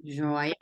Joia.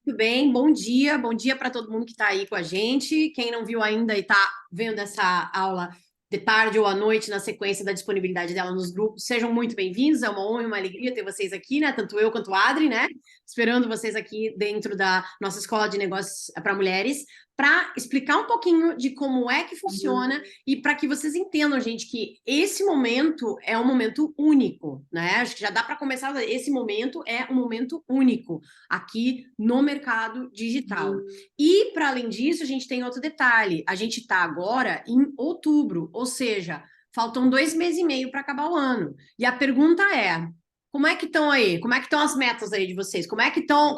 Muito bem, bom dia para todo mundo que está aí com a gente. Quem não viu ainda e está vendo essa aula de tarde ou à noite na sequência da disponibilidade dela nos grupos, sejam muito bem-vindos. É uma honra e uma alegria ter vocês aqui, né? Tanto eu quanto a Adri, né? Esperando vocês aqui dentro da nossa Escola de Negócios para Mulheres, para explicar um pouquinho de como é que funciona e para que vocês entendam, gente, que esse momento é um momento único, né? Acho que já dá para começar. Esse momento é um momento único aqui no mercado digital. E, para além disso, a gente tem outro detalhe: a gente está agora em outubro, ou seja, faltam 2 meses e meio para acabar o ano. E a pergunta é: como é que estão aí? Como é que estão as metas aí de vocês? Como é que estão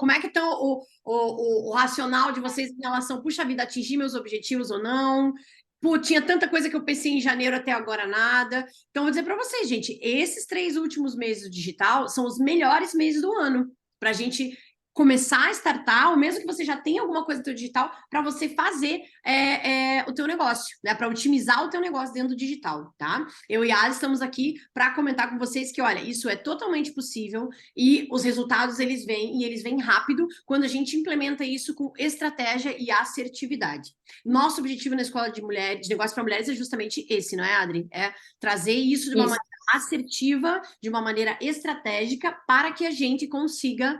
o racional de vocês em relação, puxa vida, atingir meus objetivos ou não? Pô, tinha tanta coisa que eu pensei em janeiro até agora nada. Então, vou dizer para vocês, gente, esses 3 últimos meses do digital são os melhores meses do ano para a gente começar a startar, ou mesmo que você já tenha alguma coisa no teu digital, para você fazer o teu negócio, né? Para otimizar o teu negócio dentro do digital, tá? Eu e a Ali estamos aqui para comentar com vocês que, olha, isso é totalmente possível e os resultados eles vêm e eles vêm rápido quando a gente implementa isso com estratégia e assertividade. Nosso objetivo na Escola de Mulheres, de Negócios para Mulheres é justamente esse, não é, Adri? É trazer isso de uma Isso, maneira assertiva, de uma maneira estratégica, para que a gente consiga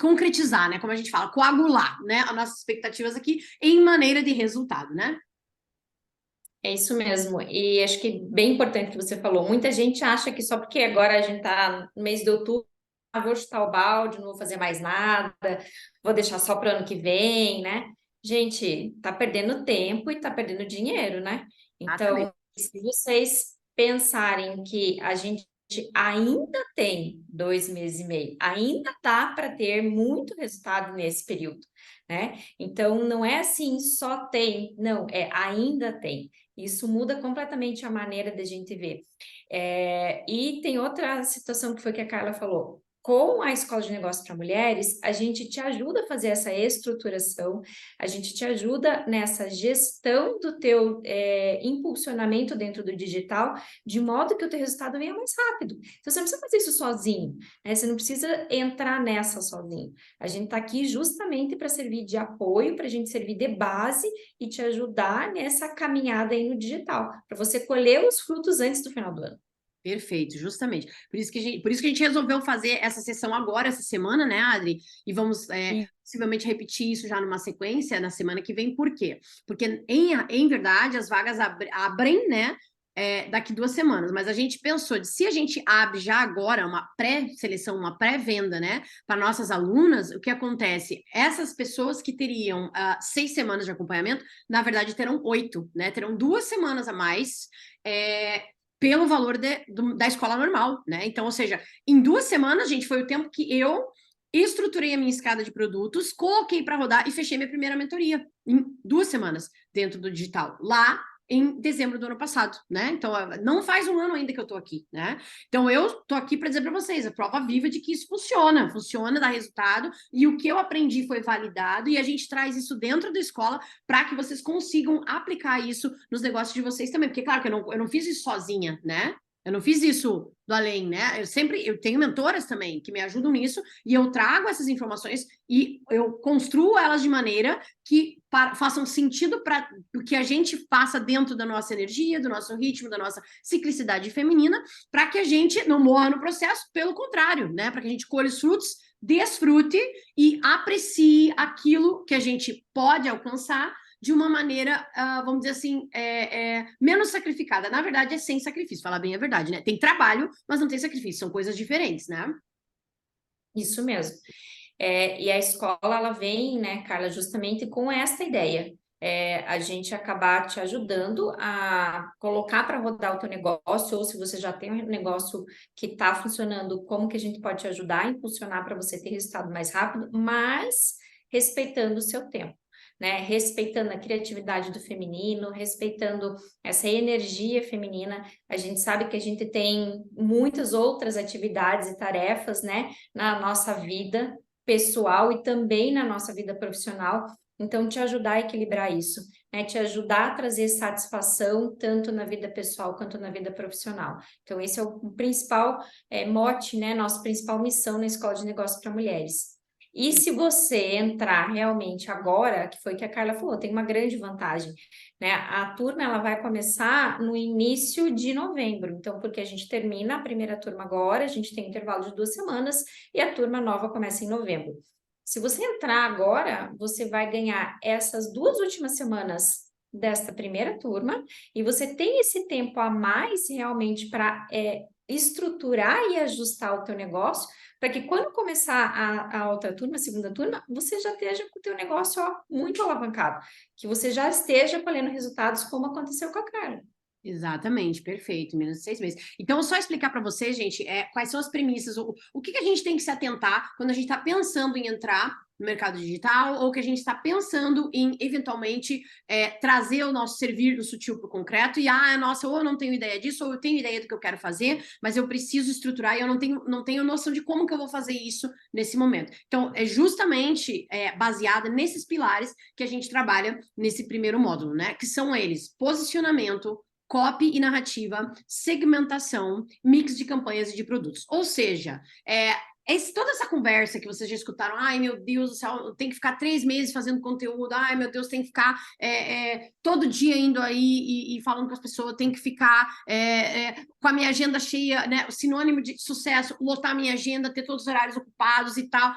concretizar, né? Como a gente fala, coagular, né? As nossas expectativas aqui em maneira de resultado, né? é isso mesmo. E acho que bem importante que você falou. Muita gente acha que só porque agora a gente está no mês de outubro, vou chutar o balde, não vou fazer mais nada, vou deixar só para o ano que vem, né? Gente, tá perdendo tempo e tá perdendo dinheiro, né? Exatamente. Então, se vocês pensarem que a gente ainda tem 2 meses e meio, ainda dá para ter muito resultado nesse período, né? Então, não é assim, só tem, não, é ainda tem. Isso muda completamente a maneira da gente ver. E tem outra situação que foi que a Carla falou. Com a Escola de Negócios para Mulheres, a gente te ajuda a fazer essa estruturação, a gente te ajuda nessa gestão do teu impulsionamento dentro do digital, de modo que o teu resultado venha mais rápido. Então, você não precisa fazer isso sozinho, né? Você não precisa entrar nessa sozinho. A gente está aqui justamente para servir de apoio, para a gente servir de base e te ajudar nessa caminhada aí no digital, para você colher os frutos antes do final do ano. Perfeito, justamente. Por isso que a gente resolveu fazer essa sessão agora, essa semana, né, Adri? E vamos E possivelmente repetir isso já numa sequência na semana que vem. Por quê? Porque, em verdade, as vagas abrem, né, daqui 2 semanas. Mas a gente pensou de se a gente abre já agora uma pré-seleção, uma pré-venda, né, para nossas alunas, o que acontece? Essas pessoas que teriam 6 semanas de acompanhamento, na verdade, terão 8, né? Terão 2 semanas a mais. Pelo valor da escola normal, né? Então, ou seja, em 2 semanas, gente, foi o tempo que eu estruturei a minha escada de produtos, coloquei para rodar e fechei minha primeira mentoria em 2 semanas dentro do digital, lá em dezembro do ano passado, né? Então, não faz um ano ainda que eu tô aqui, né? Então, eu tô aqui para dizer para vocês, a prova viva de que isso funciona, dá resultado, e o que eu aprendi foi validado, e a gente traz isso dentro da escola para que vocês consigam aplicar isso nos negócios de vocês também. Porque, claro, que eu não fiz isso sozinha, né? Eu não fiz isso do além, né? Eu tenho mentoras também que me ajudam nisso e eu trago essas informações e eu construo elas de maneira que façam sentido para o que a gente passa dentro da nossa energia, do nosso ritmo, da nossa ciclicidade feminina, para que a gente não morra no processo, pelo contrário, né? Para que a gente colhe os frutos, desfrute e aprecie aquilo que a gente pode alcançar de uma maneira, vamos dizer assim, menos sacrificada. Na verdade, é sem sacrifício, falar bem a verdade, né? Tem trabalho, mas não tem sacrifício, são coisas diferentes, né? isso mesmo. E a escola, ela vem, né, Carla, justamente com essa ideia. A gente acabar te ajudando a colocar para rodar o teu negócio, ou se você já tem um negócio que está funcionando, como que a gente pode te ajudar a impulsionar para você ter resultado mais rápido, mas respeitando o seu tempo, né? Respeitando a criatividade do feminino, respeitando essa energia feminina. A gente sabe que a gente tem muitas outras atividades e tarefas, né, na nossa vida pessoal e também na nossa vida profissional. Então, te ajudar a equilibrar isso, né? Te ajudar a trazer satisfação tanto na vida pessoal quanto na vida profissional. Então, esse é o principal mote, né? Nossa principal missão na Escola de Negócios para Mulheres. E se você entrar realmente agora, que foi o que a Carla falou, tem uma grande vantagem, né? A turma ela vai começar no início de novembro, então, porque a gente termina a primeira turma agora, a gente tem um intervalo de 2 semanas e a turma nova começa em novembro. Se você entrar agora, você vai ganhar essas 2 últimas semanas desta primeira turma e você tem esse tempo a mais realmente para estruturar e ajustar o teu negócio, para que quando começar a outra turma, a segunda turma, você já esteja com o teu negócio muito alavancado, que você já esteja colhendo resultados como aconteceu com a Carla. Exatamente, perfeito, menos de 6 meses. Então, só explicar para vocês, gente, quais são as premissas, o que a gente tem que se atentar quando a gente está pensando em entrar no mercado digital ou que a gente está pensando em, eventualmente, trazer o nosso servir do sutil para o concreto e, nossa, ou eu não tenho ideia disso, ou eu tenho ideia do que eu quero fazer, mas eu preciso estruturar e eu não tenho noção de como que eu vou fazer isso nesse momento. Então, é justamente baseada nesses pilares que a gente trabalha nesse primeiro módulo, né? Que são eles, posicionamento, copy e narrativa, segmentação, mix de campanhas e de produtos. Ou seja, toda essa conversa que vocês já escutaram, ai meu Deus do céu, tem que ficar 3 meses fazendo conteúdo, ai meu Deus, tem que ficar todo dia indo aí e falando com as pessoas, tem que ficar com a minha agenda cheia, né? O sinônimo de sucesso, lotar a minha agenda, ter todos os horários ocupados e tal.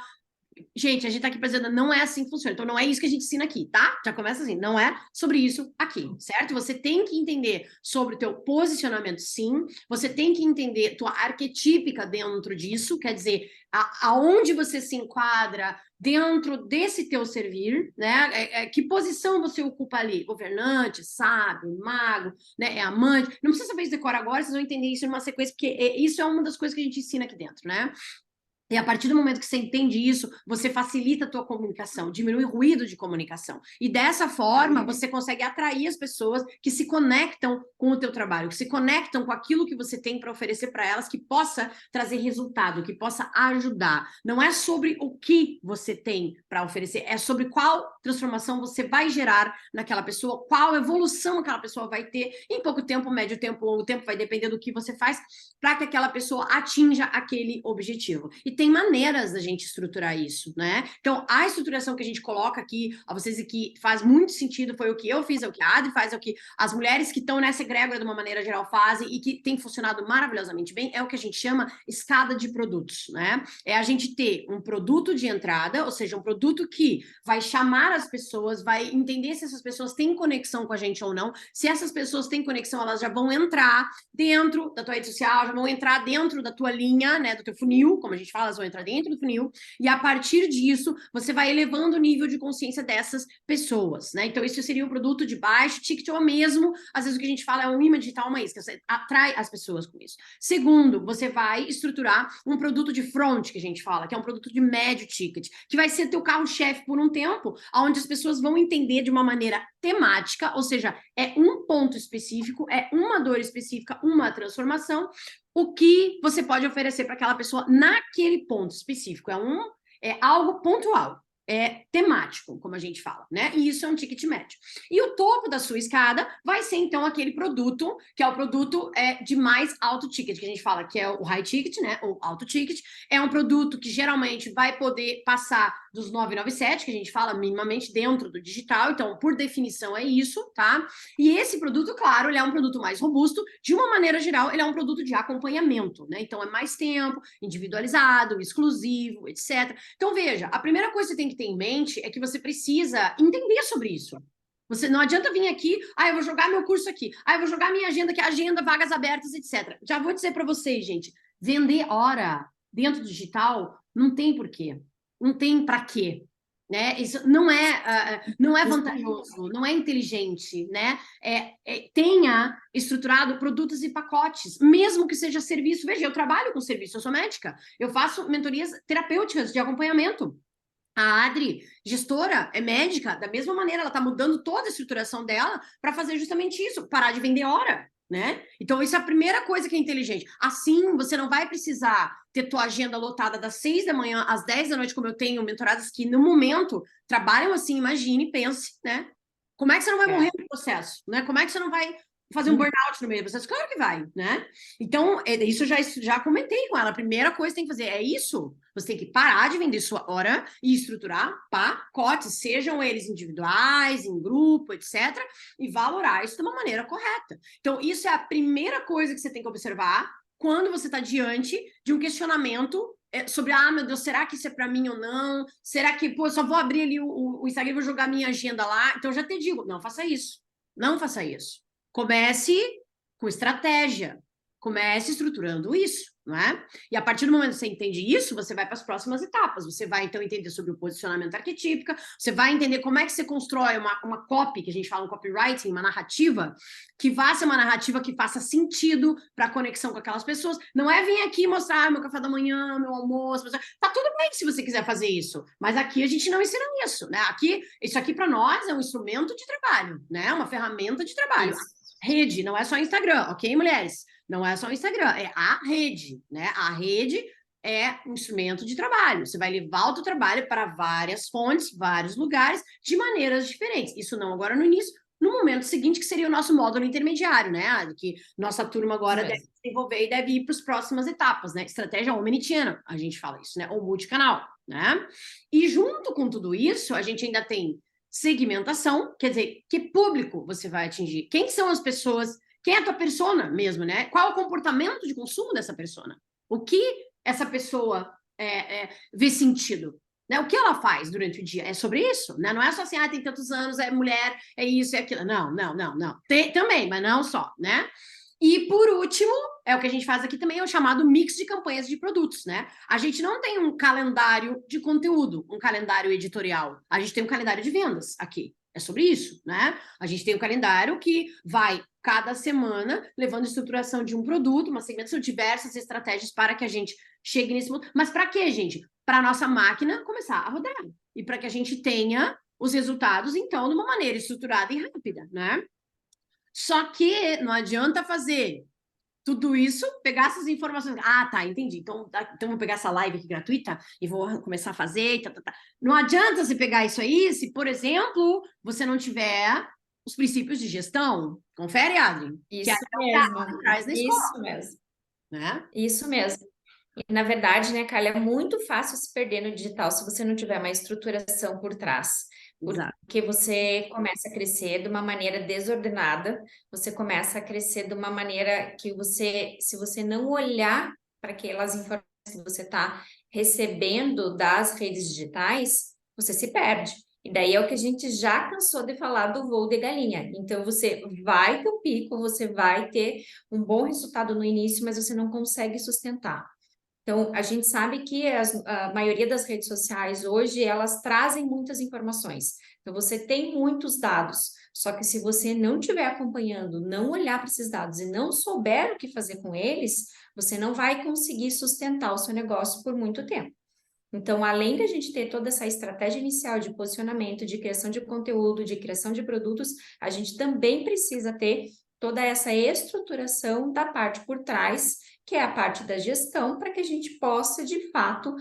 Gente, a gente tá aqui fazendo, não é assim que funciona. Então, não é isso que a gente ensina aqui, tá? Já começa assim, não é sobre isso aqui, certo? Você tem que entender sobre o teu posicionamento, sim. Você tem que entender tua arquetípica dentro disso, quer dizer, aonde você se enquadra dentro desse teu servir, né? Que posição você ocupa ali? Governante, sábio, mago, né? É amante. Não precisa saber isso decora agora, vocês vão entender isso numa sequência, porque isso é uma das coisas que a gente ensina aqui dentro, né? E a partir do momento que você entende isso, você facilita a tua comunicação, diminui o ruído de comunicação. E dessa forma, você consegue atrair as pessoas que se conectam com o teu trabalho, que se conectam com aquilo que você tem para oferecer para elas, que possa trazer resultado, que possa ajudar. Não é sobre o que você tem para oferecer, é sobre qual transformação você vai gerar naquela pessoa, qual evolução aquela pessoa vai ter em pouco tempo, médio tempo, longo tempo, vai depender do que você faz, para que aquela pessoa atinja aquele objetivo. E tem maneiras da gente estruturar isso, né? Então, a estruturação que a gente coloca aqui, a vocês que faz muito sentido, foi o que eu fiz, é o que a Adri faz, é o que as mulheres que estão nessa egrégora de uma maneira geral fazem e que tem funcionado maravilhosamente bem, é o que a gente chama escada de produtos, né? É a gente ter um produto de entrada, ou seja, um produto que vai chamar as pessoas, vai entender se essas pessoas têm conexão com a gente ou não. Se essas pessoas têm conexão, elas já vão entrar dentro da tua rede social, já vão entrar dentro da tua linha, né, do teu funil, como a gente fala, elas vão entrar dentro do funil, e a partir disso, você vai elevando o nível de consciência dessas pessoas, né? Então, isso seria um produto de baixo ticket, ou mesmo, às vezes o que a gente fala é um imã digital, uma isca, você atrai as pessoas com isso. Segundo, você vai estruturar um produto de front, que a gente fala, que é um produto de médio ticket, que vai ser teu carro-chefe por um tempo, onde as pessoas vão entender de uma maneira temática, ou seja, é um ponto específico, é uma dor específica, uma transformação, o que você pode oferecer para aquela pessoa naquele ponto específico. É algo pontual, é temático, como a gente fala, né? E isso é um ticket médio. E o topo da sua escada vai ser, então, aquele produto, que é o produto de mais alto ticket, que a gente fala que é o high ticket, né? O alto ticket. É um produto que geralmente vai poder passar dos 997, que a gente fala minimamente dentro do digital, então, por definição, é isso, tá? E esse produto, claro, ele é um produto mais robusto, de uma maneira geral, ele é um produto de acompanhamento, né? Então, é mais tempo, individualizado, exclusivo, etc. Então, veja, a primeira coisa que você tem que ter em mente é que você precisa entender sobre isso. Você não adianta vir aqui, eu vou jogar meu curso aqui, eu vou jogar minha agenda aqui, agenda, vagas abertas, etc. Já vou dizer para vocês, gente, vender hora dentro do digital não tem porquê. Não tem para quê, né? Isso não é vantajoso, não é inteligente, né? Tenha estruturado produtos e pacotes, mesmo que seja serviço. Veja, eu trabalho com serviço, eu sou médica, eu faço mentorias terapêuticas de acompanhamento. A Adri, gestora, é médica, da mesma maneira, ela está mudando toda a estruturação dela para fazer justamente isso, parar de vender hora. né? Então, isso é a primeira coisa que é inteligente. Assim, você não vai precisar ter tua agenda lotada das 6 da manhã às 10 da noite, como eu tenho mentoradas que, no momento, trabalham assim, imagine, pense, né? Como é que você não vai morrer no processo, né? Como é que você não vai fazer um burnout no meio do processo? Claro que vai, né? Então, isso já comentei com ela. A primeira coisa que tem que fazer é isso. Você tem que parar de vender sua hora e estruturar pacotes, sejam eles individuais, em grupo, etc., e valorar isso de uma maneira correta. Então, isso é a primeira coisa que você tem que observar quando você está diante de um questionamento sobre, meu Deus, será que isso é para mim ou não? Será que, pô, eu só vou abrir ali o Instagram e vou jogar minha agenda lá? Então, eu já te digo, não faça isso. Não faça isso. Comece com estratégia. Comece estruturando isso, não é? E a partir do momento que você entende isso, você vai para as próximas etapas. Você vai, então, entender sobre o posicionamento arquetípico, você vai entender como é que você constrói uma copy, que a gente fala um copywriting, uma narrativa, que vá ser uma narrativa que faça sentido para a conexão com aquelas pessoas. Não é vir aqui mostrar meu café da manhã, meu almoço. Tá tudo bem se você quiser fazer isso, mas aqui a gente não ensina isso, né? Isso aqui para nós é um instrumento de trabalho, né? Uma ferramenta de trabalho. Isso. Rede, não é só Instagram, ok, mulheres? Não é só o Instagram, é a rede, né? A rede é um instrumento de trabalho. Você vai levar o teu trabalho para várias fontes, vários lugares, de maneiras diferentes. Isso não agora no início, no momento seguinte, que seria o nosso módulo intermediário, né? Que nossa turma agora deve desenvolver e deve ir para as próximas etapas, né? Estratégia omnichannel, a gente fala isso, né? Ou multicanal, né? E junto com tudo isso, a gente ainda tem segmentação, quer dizer, que público você vai atingir? Quem são as pessoas? Quem é a tua persona mesmo, né? Qual é o comportamento de consumo dessa persona? O que essa pessoa vê sentido? Né? O que ela faz durante o dia? É sobre isso, né? Não é só assim, tem tantos anos, é mulher, é isso, é aquilo. Não, não, não, não. Também, mas não só, né? E por último, é o que a gente faz aqui também, é o chamado mix de campanhas de produtos, né? A gente não tem um calendário de conteúdo, um calendário editorial. A gente tem um calendário de vendas aqui. É sobre isso, né? A gente tem um calendário que vai cada semana levando estruturação de um produto, uma segmentação, diversas estratégias para que a gente chegue nesse ponto. Mas para quê, gente? Para a nossa máquina começar a rodar e para que a gente tenha os resultados, então, de uma maneira estruturada e rápida, né? Só que não adianta fazer tudo isso, pegar essas informações. Tá, entendi. Então vou pegar essa live aqui gratuita e vou começar a fazer. Não adianta você pegar isso aí se, por exemplo, você não tiver os princípios de gestão. Confere, Adri. Isso mesmo. Traz na escola. Isso mesmo. Né? Isso mesmo. E, na verdade, né, Carla, é muito fácil se perder no digital se você não tiver uma estruturação por trás. Exato. Porque você começa a crescer de uma maneira desordenada, você começa a crescer de uma maneira que você, se você não olhar para aquelas informações que você está recebendo das redes digitais, você se perde. E daí é o que a gente já cansou de falar do voo de galinha. Então, você vai ter o pico, você vai ter um bom resultado no início, mas você não consegue sustentar. Então, a gente sabe que a maioria das redes sociais hoje, elas trazem muitas informações. Então, você tem muitos dados, só que se você não estiver acompanhando, não olhar para esses dados e não souber o que fazer com eles, você não vai conseguir sustentar o seu negócio por muito tempo. Então, além de a gente ter toda essa estratégia inicial de posicionamento, de criação de conteúdo, de criação de produtos, a gente também precisa ter toda essa estruturação da parte por trás, que é a parte da gestão, para que a gente possa, de fato,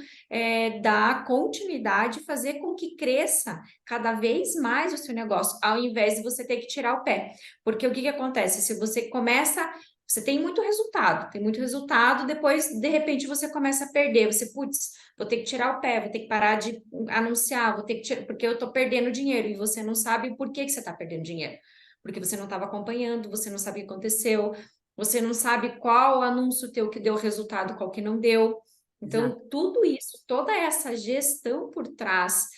dar continuidade, fazer com que cresça cada vez mais o seu negócio, ao invés de você ter que tirar o pé. Porque o que acontece? Se você começa... Você tem muito resultado, depois, de repente, você começa a perder. Você, putz, vou ter que tirar o pé, vou ter que parar de anunciar, vou ter que tirar, porque eu estou perdendo dinheiro e você não sabe por que você está perdendo dinheiro. Porque você não estava acompanhando, você não sabe o que aconteceu, você não sabe qual anúncio teu que deu resultado, qual que não deu. Então, Exato. tudo isso, toda essa gestão por trás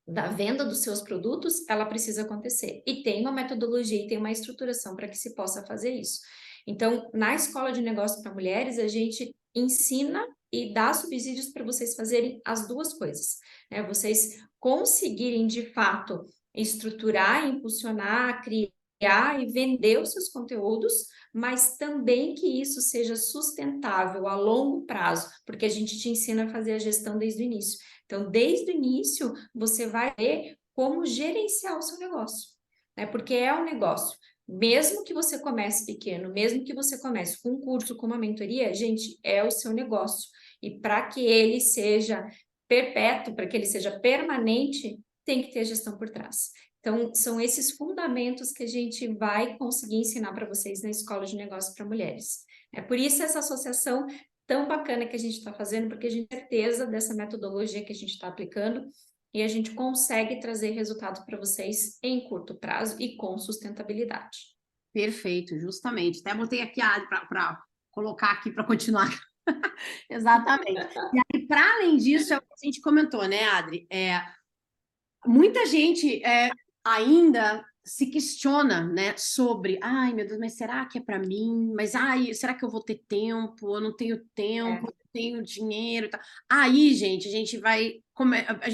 da venda dos seus produtos, ela precisa acontecer. E tem uma metodologia e tem uma estruturação para que se possa fazer isso. Então, na Escola de Negócios para Mulheres, a gente ensina e dá subsídios para vocês fazerem as duas coisas, né? Vocês conseguirem, de fato, estruturar, impulsionar, criar e vender os seus conteúdos, mas também que isso seja sustentável a longo prazo, porque a gente te ensina a fazer a gestão desde o início. Então, desde o início, você vai ver como gerenciar o seu negócio, né? Porque é um negócio. Mesmo que você comece pequeno, mesmo que você comece com um curso, com uma mentoria, gente, é o seu negócio. E para que ele seja perpétuo, para que ele seja permanente, tem que ter gestão por trás. Então, são esses fundamentos que a gente vai conseguir ensinar para vocês na Escola de Negócios para Mulheres. É por isso essa associação tão bacana que a gente está fazendo, porque a gente tem certeza dessa metodologia que a gente está aplicando e a gente consegue trazer resultados para vocês em curto prazo e com sustentabilidade. Perfeito, justamente. Até botei aqui para colocar aqui para continuar. Exatamente. E aí, para além disso, é o que a gente comentou, né, Adri? Muita gente ainda se questiona, né, sobre, ai, meu Deus, mas será que é para mim? Mas, ai, será que eu vou ter tempo? Eu não tenho tempo, eu não tenho dinheiro, e tal. Aí, gente, a gente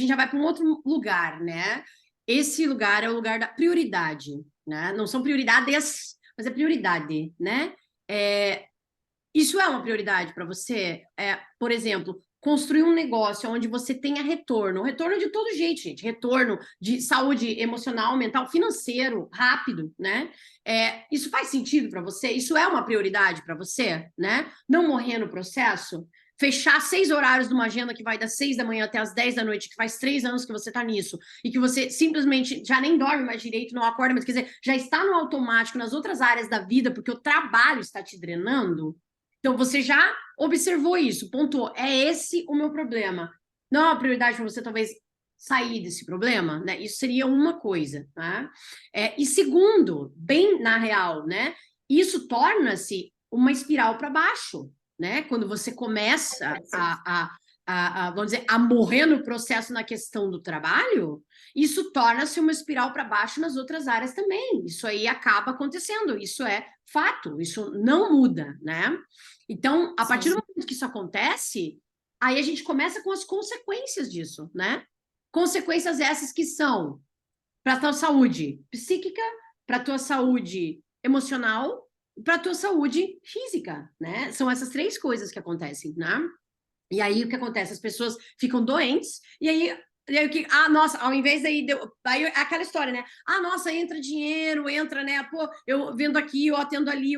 já vai para um outro lugar, né? Esse lugar é o lugar da prioridade, né? Não são prioridades, mas é prioridade, né? Isso é uma prioridade para você? Por exemplo, construir um negócio onde você tenha retorno de todo jeito, gente, retorno de saúde emocional, mental, financeiro, rápido, né? Isso faz sentido para você? Isso é uma prioridade para você, né? Não morrer no processo? Fechar 6 horários de uma agenda que vai das 6 da manhã até as 10 da noite, que faz 3 anos que você está nisso, e que você simplesmente já nem dorme mais direito, não acorda, mas quer dizer, já está no automático nas outras áreas da vida, porque o trabalho está te drenando. Então, você já observou isso, pontuou. É esse o meu problema. Não é uma prioridade para você, talvez, sair desse problema, né? Isso seria uma coisa, né? E segundo, bem na real, né? Isso torna-se uma espiral para baixo, né? Quando você começa vamos dizer, a morrer no processo na questão do trabalho, isso torna-se uma espiral para baixo nas outras áreas também. Isso aí acaba acontecendo, isso é fato, isso não muda, né? Então, a partir do momento que isso acontece, aí a gente começa com as consequências disso, né? Consequências essas que são para a tua saúde psíquica, para a tua saúde emocional, para a tua saúde física, né? São essas 3 coisas que acontecem, né? E aí o que acontece? As pessoas ficam doentes, e aí o que. Ah, nossa, ao invés daí. Aí é aquela história, né? Ah, nossa, entra dinheiro, entra, né? Pô, eu vendo aqui, eu atendo ali,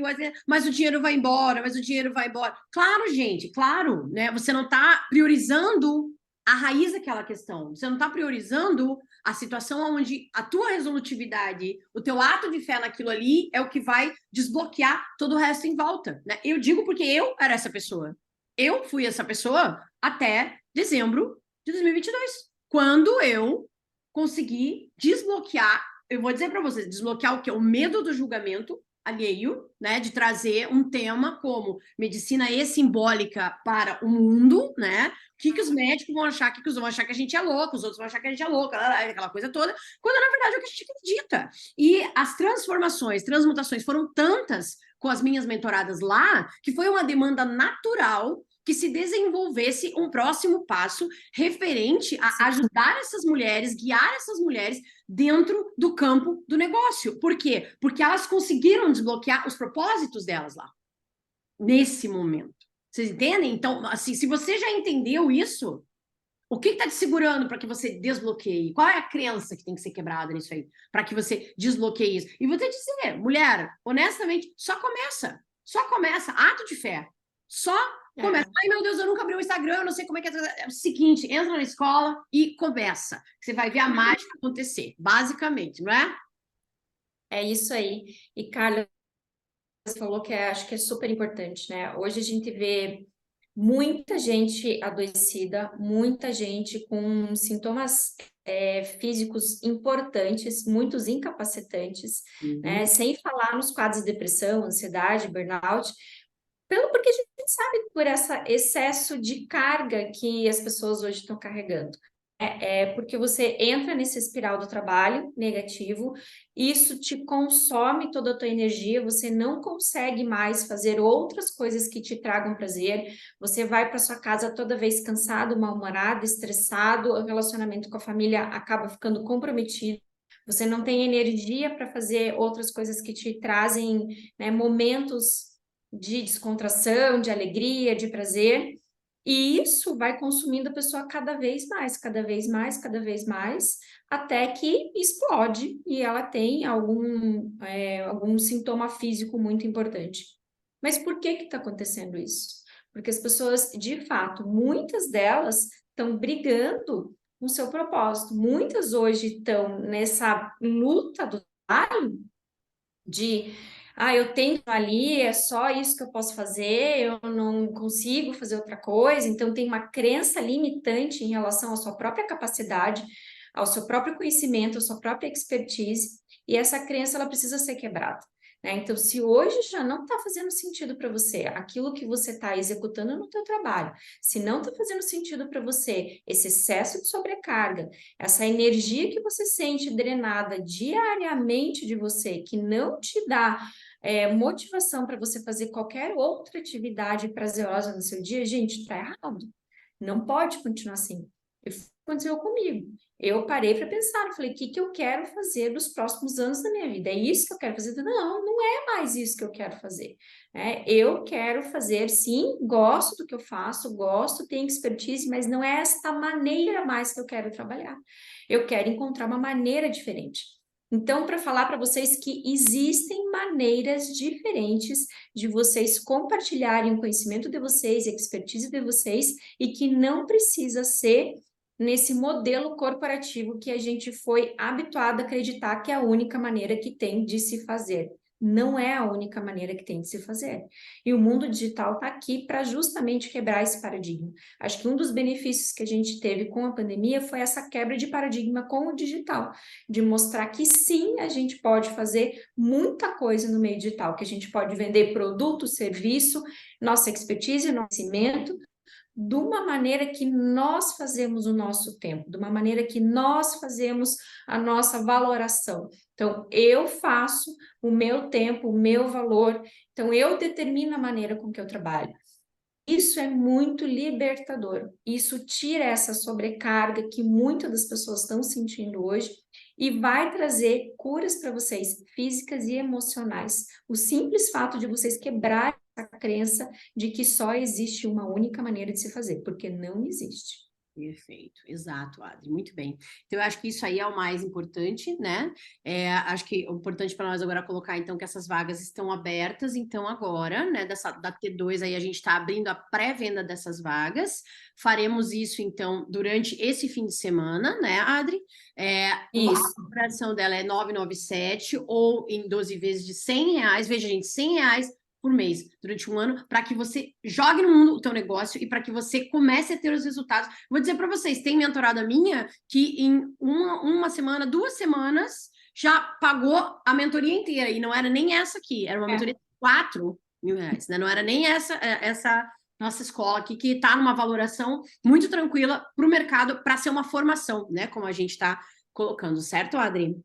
mas o dinheiro vai embora, mas o dinheiro vai embora. Claro, gente, claro, né? Você não está priorizando a raiz daquela questão. Você não está priorizando a situação onde a tua resolutividade, o teu ato de fé naquilo ali é o que vai desbloquear todo o resto em volta, né? Eu digo porque eu era essa pessoa. Eu fui essa pessoa até dezembro de 2022, quando eu consegui desbloquear, eu vou dizer para vocês, desbloquear o quê? O medo do julgamento alheio, né, de trazer um tema como medicina e-simbólica para o mundo, né? O que os médicos vão achar, o que os outros vão achar que a gente é louco, os outros vão achar que a gente é louco, aquela coisa toda, quando na verdade é o que a gente acredita. E as transformações, transmutações foram tantas com as minhas mentoradas lá, que foi uma demanda natural que se desenvolvesse um próximo passo referente a ajudar essas mulheres, guiar essas mulheres dentro do campo do negócio. Por quê? Porque elas conseguiram desbloquear os propósitos delas lá, nesse momento. Vocês entendem? Então, assim, se você já entendeu isso, o que está te segurando para que você desbloqueie? Qual é a crença que tem que ser quebrada nisso aí? Para que você desbloqueie isso? E vou te dizer, mulher, honestamente, só começa. Só começa. Ato de fé. Só começa. Ai, meu Deus, eu nunca abri o Instagram, eu não sei como é que é. É o seguinte, entra na escola e começa. Você vai ver a mágica acontecer, basicamente, não é? É isso aí. E, Carla, você falou que acho que é super importante, né? Hoje a gente vê muita gente adoecida, muita gente com sintomas físicos importantes, muitos incapacitantes, né? Sem falar nos quadros de depressão, ansiedade, burnout, porque a gente sabe por esse excesso de carga que as pessoas hoje estão carregando. Porque você entra nesse espiral do trabalho negativo, isso te consome toda a tua energia, você não consegue mais fazer outras coisas que te tragam prazer, você vai para sua casa toda vez cansado, mal-humorado, estressado, o relacionamento com a família acaba ficando comprometido, você não tem energia para fazer outras coisas que te trazem, né, momentos de descontração, de alegria, de prazer. E isso vai consumindo a pessoa cada vez mais, cada vez mais, cada vez mais, até que explode e ela tem algum sintoma físico muito importante. Mas por que está acontecendo isso? Porque as pessoas, de fato, muitas delas estão brigando com o seu propósito. Muitas hoje estão nessa luta do trabalho de eu tenho ali, é só isso que eu posso fazer, eu não consigo fazer outra coisa, então tem uma crença limitante em relação à sua própria capacidade, ao seu próprio conhecimento, à sua própria expertise, e essa crença ela precisa ser quebrada. Né? Então, se hoje já não está fazendo sentido para você aquilo que você está executando no teu trabalho, se não está fazendo sentido para você esse excesso de sobrecarga, essa energia que você sente drenada diariamente de você, que não te dá motivação para você fazer qualquer outra atividade prazerosa no seu dia, gente, está errado. Não pode continuar assim. Aconteceu comigo. Eu parei para pensar, eu falei, o que que eu quero fazer nos próximos anos da minha vida? É isso que eu quero fazer? Não, não é mais isso que eu quero fazer. Eu quero fazer, sim, gosto do que eu faço, gosto, tenho expertise, mas não é esta maneira mais que eu quero trabalhar. Eu quero encontrar uma maneira diferente. Então, para falar para vocês que existem maneiras diferentes de vocês compartilharem o conhecimento de vocês, a expertise de vocês, e que não precisa ser nesse modelo corporativo que a gente foi habituado a acreditar que é a única maneira que tem de se fazer. Não é a única maneira que tem de se fazer. E o mundo digital está aqui para justamente quebrar esse paradigma. Acho que um dos benefícios que a gente teve com a pandemia foi essa quebra de paradigma com o digital, de mostrar que sim, a gente pode fazer muita coisa no meio digital, que a gente pode vender produto, serviço, nossa expertise, nosso conhecimento, de uma maneira que nós fazemos o nosso tempo, de uma maneira que nós fazemos a nossa valoração. Então, eu faço o meu tempo, o meu valor, então eu determino a maneira com que eu trabalho. Isso é muito libertador. Isso tira essa sobrecarga que muitas das pessoas estão sentindo hoje e vai trazer curas para vocês, físicas e emocionais. O simples fato de vocês quebrarem essa crença de que só existe uma única maneira de se fazer, porque não existe. Perfeito, exato, Adri, muito bem. Então, eu acho que isso aí é o mais importante, né? Acho que o importante para nós agora é colocar, então, que essas vagas estão abertas, então, agora, né, da T2 aí, a gente está abrindo a pré-venda dessas vagas, faremos isso, então, durante esse fim de semana, né, Adri? Isso. A cobração dela é 997 ou em 12 vezes de R$ 100, veja, gente, R$ 100 por mês durante um ano, para que você jogue no mundo o teu negócio e para que você comece a ter os resultados. Vou dizer para vocês, tem mentorada minha que em uma semana, 2 semanas, já pagou a mentoria inteira, e não era nem essa aqui, era uma mentoria de R$ 4.000, né? Não era nem essa nossa escola aqui, que está numa valoração muito tranquila para o mercado, para ser uma formação, né? Como a gente está colocando, certo, Adri?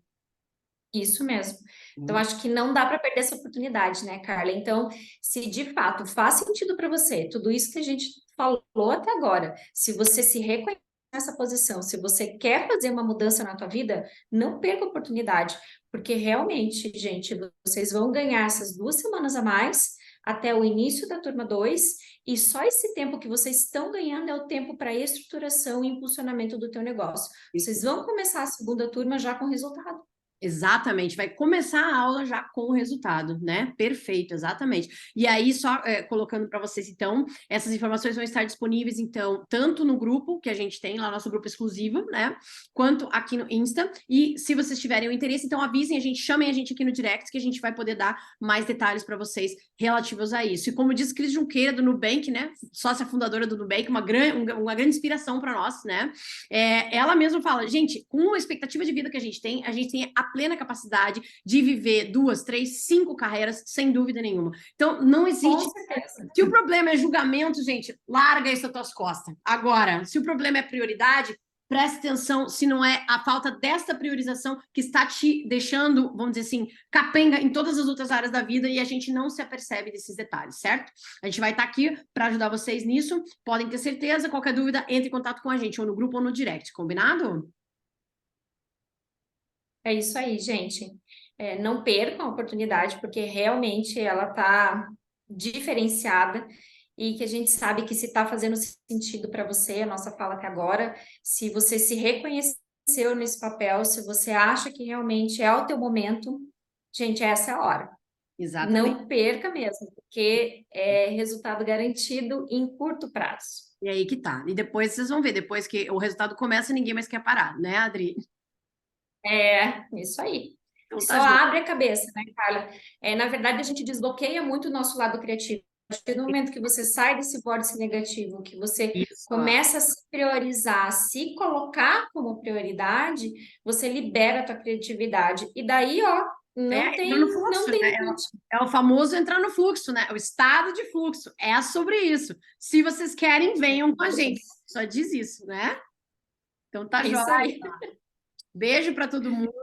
Isso mesmo. Então, acho que não dá para perder essa oportunidade, né, Carla? Então, se de fato faz sentido para você, tudo isso que a gente falou até agora, se você se reconhece nessa posição, se você quer fazer uma mudança na tua vida, não perca a oportunidade, porque realmente, gente, vocês vão ganhar essas 2 semanas a mais até o início da turma 2, e só esse tempo que vocês estão ganhando é o tempo para estruturação e impulsionamento do teu negócio. Vocês vão começar a segunda turma já com resultado. Exatamente, vai começar a aula já com o resultado, né? Perfeito, exatamente. E aí, só colocando para vocês, então, essas informações vão estar disponíveis, então, tanto no grupo que a gente tem, lá nosso grupo exclusivo, né? Quanto aqui no Insta. E se vocês tiverem o interesse, então avisem a gente, chamem a gente aqui no direct, que a gente vai poder dar mais detalhes para vocês relativos a isso. E como diz Cris Junqueira, do Nubank, né? Sócia fundadora do Nubank, uma grande inspiração para nós, né? Ela mesma fala, gente, com a expectativa de vida que a gente tem a plena capacidade de viver 2, 3, 5 carreiras, sem dúvida nenhuma. Então, não existe. Com certeza. Se o problema é julgamento, gente, larga isso das tuas costas. Agora, se o problema é prioridade, preste atenção se não é a falta desta priorização que está te deixando, vamos dizer assim, capenga em todas as outras áreas da vida e a gente não se apercebe desses detalhes, certo? A gente vai estar aqui para ajudar vocês nisso. Podem ter certeza. Qualquer dúvida, entre em contato com a gente, ou no grupo ou no direct. Combinado? É isso aí, gente. Não percam a oportunidade, porque realmente ela está diferenciada e que a gente sabe que se está fazendo sentido para você, a nossa fala até agora, se você se reconheceu nesse papel, se você acha que realmente é o teu momento, gente, essa é a hora. Exatamente. Não perca mesmo, porque é resultado garantido em curto prazo. E aí que tá. E depois vocês vão ver, depois que o resultado começa, ninguém mais quer parar, né, Adri? É, isso aí. Então tá Só joia. abre a cabeça, né, Carla? Na verdade, a gente desbloqueia muito o nosso lado criativo. Acho que no momento que você sai desse vórtice negativo, que você Isso. começa a se priorizar, a se colocar como prioridade, você libera a tua criatividade. E daí, ó, não Entra no tem, fluxo, não né? tem limite. É o famoso entrar no fluxo, né? O estado de fluxo. É sobre isso. Se vocês querem, venham com a gente. Só diz isso, né? Então tá É joia. isso aí. Beijo para todo mundo.